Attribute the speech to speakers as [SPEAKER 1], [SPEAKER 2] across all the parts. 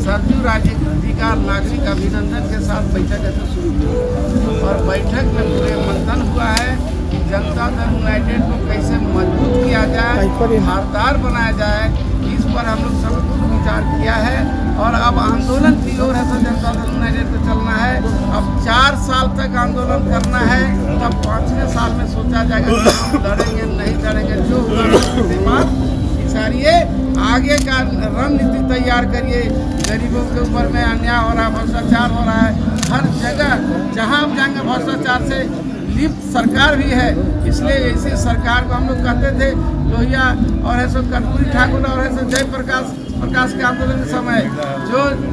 [SPEAKER 1] सरजू राजी जी का नागरिक अभिनंदन के साथ बैठक ऐसे शुरू हुई और बैठक में पूरे मंथन हुआ है कि जनता दल यूनाइटेड को कैसे मजबूत किया जाए, धारदार बनाया जाए, इस पर हम लोग सब कुछ विचार किया है। और अब आंदोलन की ओर है तो जनता दल यूनाइटेड को चलना है। अब 4 साल तक आंदोलन करना है, तब 5वें साल में सोचा जाएगा लड़ेंगे नहीं लड़ेंगे, जो दिमाग इशारिए आगे का रणनीति तैयार करिए। गरीबों के ऊपर में अन्याय हो रहा है, भ्रष्टाचार हो रहा है, हर जगह जहाँ हम जाएंगे भ्रष्टाचार से लिप्त सरकार भी है। इसलिए ऐसी सरकार को हम लोग कहते थे लोहिया और ऐसे कर्पूरी ठाकुर और ऐसे जयप्रकाश के आंदोलन के समय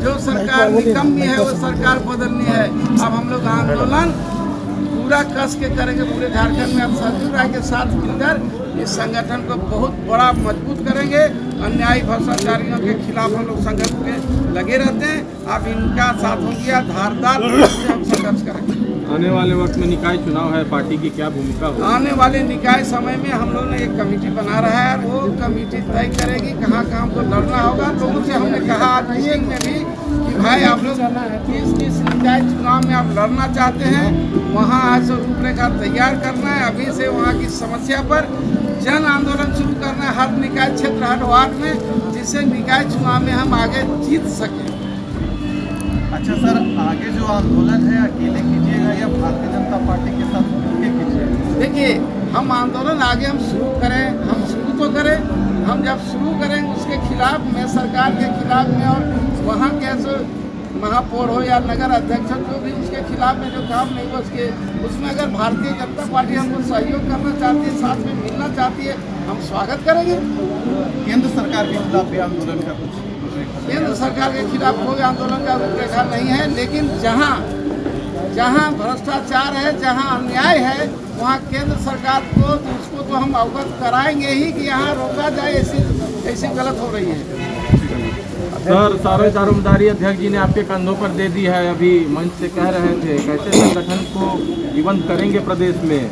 [SPEAKER 1] जो सरकार निकम्मी है वो सरकार बदलनी है। अब हम लोग आंदोलन पूरा कस के करेंगे पूरे झारखंड में। अब सरजू राय के साथ मिलकर इस संगठन को बहुत बड़ा मजबूत करेंगे। अन्यायी भ्रष्टाचारियों के खिलाफ हम लोग संघर्ष में लगे रहते हैं। अब इनका साथ हो गया, धारदार हम संघर्ष करेंगे।
[SPEAKER 2] आने वाले वक्त में निकाय चुनाव है, पार्टी की क्या भूमिका होगी?
[SPEAKER 1] आने वाले निकाय समय में हम लोग ने एक कमेटी बना रहा है, वो कमेटी तय करेगी कहाँ कहाँ हमको लड़ना होगा। लोगों से हमने कहा मीटिंग में भी कि भाई आप लोग किस निकाय चुनाव में आप लड़ना चाहते हैं, वहाँ ऐसा रूपरेखा तैयार करना है। अभी से वहाँ की समस्या पर जन आंदोलन शुरू करना है हर निकाय क्षेत्र हर वार्ड में, जिससे निकाय चुनाव में हम आगे जीत सकें।
[SPEAKER 3] अच्छा सर, आगे जो आंदोलन है अकेले कीजिएगा या भारतीय जनता पार्टी के साथ मिलकर कीजिएगा?
[SPEAKER 1] देखिए, हम आंदोलन आगे हम शुरू करें, हम शुरू तो करें, हम जब शुरू करेंगे उसके खिलाफ में सरकार के खिलाफ में और वहाँ के ऐसे महापौर हो या नगर अध्यक्ष जो भी उसके खिलाफ में जो काम नहीं हो उसमें अगर भारतीय जनता पार्टी हमको सहयोग करना चाहती है, साथ में मिलना चाहती है, हम स्वागत करेंगे।
[SPEAKER 3] केंद्र सरकार के खिलाफ भी आंदोलन का कुछ?
[SPEAKER 1] केंद्र सरकार के खिलाफ कोई आंदोलन का रूपरेखा नहीं है, लेकिन जहाँ भ्रष्टाचार है, जहाँ अन्याय है, वहाँ केंद्र सरकार को तो उसको तो हम अवगत कराएंगे ही कि यहाँ रोका जाए, ऐसी गलत हो रही है।
[SPEAKER 2] सर, सारे दारोमदारी अध्यक्ष जी ने आपके कंधों पर दे दी है, अभी मंच से कह रहे थे, कैसे संगठन को जीवंत करेंगे प्रदेश में?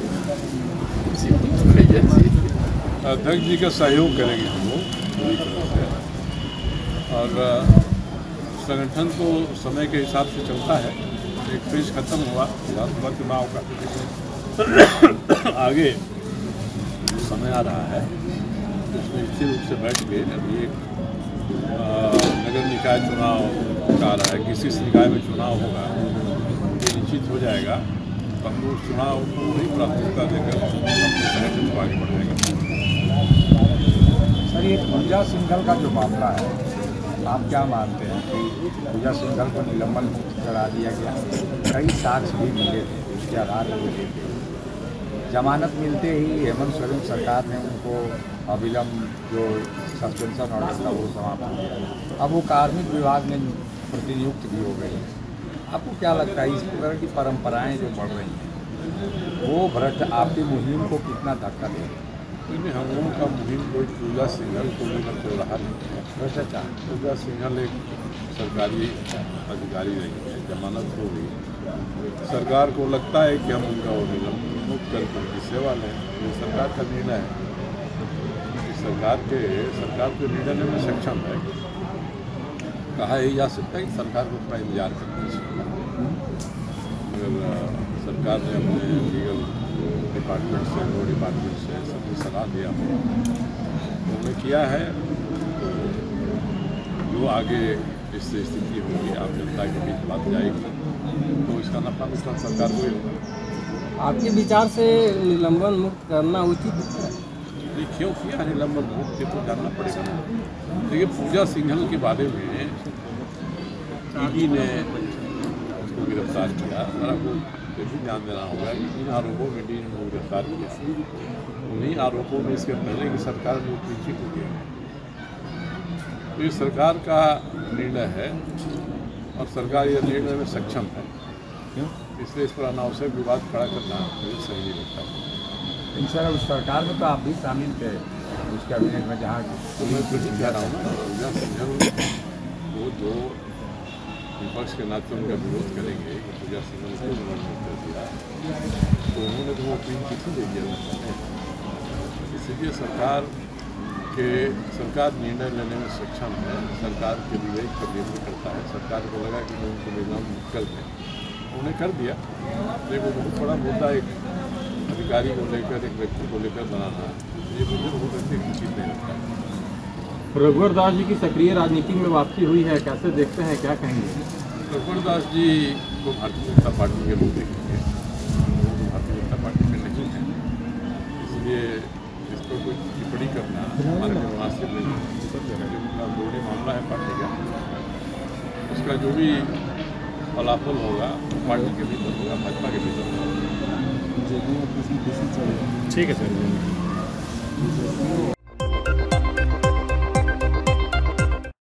[SPEAKER 4] अध्यक्ष जी का सहयोग करेंगे हम लोग पूरी तरह से, और संगठन तो समय के हिसाब से चलता है। एक फेज खत्म हुआ विधानसभा चुनाव का, आगे समय आ रहा है, उसमें निश्चित रूप से बैठ के अभी एक नगर निकाय चुनाव का आ रहा है, किसी निकाय में चुनाव होगा, ये निश्चित हो जाएगा। तो हम लोग चुनाव को ही प्राथमिकता देकर अपने संगठन को आगे बढ़ाएंगे।
[SPEAKER 5] सर, ये पूजा सिंघल का जो मामला है, आप क्या मानते हैं कि पूजा सिंघल को निलंबन करा दिया गया? कई साक्ष्य भी मिले थे, उसके आधार पर मिले थे। जमानत मिलते ही हेमंत सोरेन सरकार ने उनको अविलंब जो सस्पेंशन ऑर्डर था वो समाप्त हो गया। अब वो कार्मिक विभाग में प्रतिनियुक्त भी हो गए। आपको क्या लगता है इस तरह की परंपराएं जो बढ़ रही हैं वो भ्रष्ट आपकी मुहिम को कितना धक्का देगी?
[SPEAKER 4] इनमें हम लोगों का मुहिम कोई पूजा सिंघल को लेकर चल रहा नहीं है।
[SPEAKER 5] भ्रष्टाचार,
[SPEAKER 4] पूजा सिंघल एक सरकारी अधिकारी नहीं है, जमानत हो गई। सरकार को लगता है कि हम उनका मुक्त करके उनकी सेवा लें, ये सरकार का निर्णय है। सरकार के निर्णय में सक्षम है। कहा यही जा सकता है कि सरकार को थोड़ा इंतजार करना चाहिए। अगर सरकार ने अपने लीगल डिपार्टमेंट से, लो डिपार्टमेंट से सबको सलाह दिया हो, उन्होंने किया है, तो जो आगे इससे स्थिति होगी, आम जनता के बीच बात जाएगी, तो इसका नफा नुकसान सरकार को ही होगा।
[SPEAKER 2] आपके विचार से निलंबन मुक्त करना उचित है?
[SPEAKER 4] ये क्यों किया निलंबन मुक्त, ये तो जानना पड़ेगा ना। देखिए, पूजा सिंघल के बारे में ईडी ने उसको गिरफ्तार किया, जरा को ये भी ध्यान देना होगा कि इन आरोपों में ईडी ने गिरफ्तार किया, उन्हीं आरोपों में इसके पहले की सरकार में पीछे हो गया। तो ये सरकार का निर्णय है और सरकार ये निर्णय में सक्षम है, इसलिए इस पर अनावश्यक विवाद खड़ा करना मुझे सही नहीं लगता।
[SPEAKER 5] इन सर, उस सरकार में तो आप भी शामिल थे उस कैबिनेट में, जहाँ
[SPEAKER 4] तो मैं फिर कह रहा हूँ ना, पूजा सिंघल वो जो विपक्ष के नाते उनका विरोध करेंगे, पूजा सिंघल को उन्होंने कर दिया, तो उन्होंने तो वो अपील चिट्ठी दे दिया। इसलिए सरकार कि सरकार निर्णय लेने में सक्षम है, सरकार के विवेक पर निर्भर करता है। सरकार को लगा कि उनको निर्णय विकल्प है, उन्होंने कर दिया। लेकिन बहुत बड़ा मुद्दा एक अधिकारी को लेकर, एक व्यक्ति को लेकर बनाना, ये मुझे बहुत अच्छी उचित नहीं लगता।
[SPEAKER 2] रघुवर दास जी की सक्रिय राजनीति में वापसी हुई है, कैसे देखते हैं, क्या कहेंगे?
[SPEAKER 4] रघुवर दास जी को भारतीय जनता पार्टी के लोग देखेंगे, वो तो भारतीय जनता पार्टी में नहीं है, इसलिए इस पर कोई टिप्पणी करना हमारे लिए मुनासिब नहीं है। उनका दोहरे मामला है पार्टी का, उसका जो भी फलाफल होगा पार्टी के भीतर होगा, भाजपा के भीतर होगा।
[SPEAKER 3] ठीक है सर।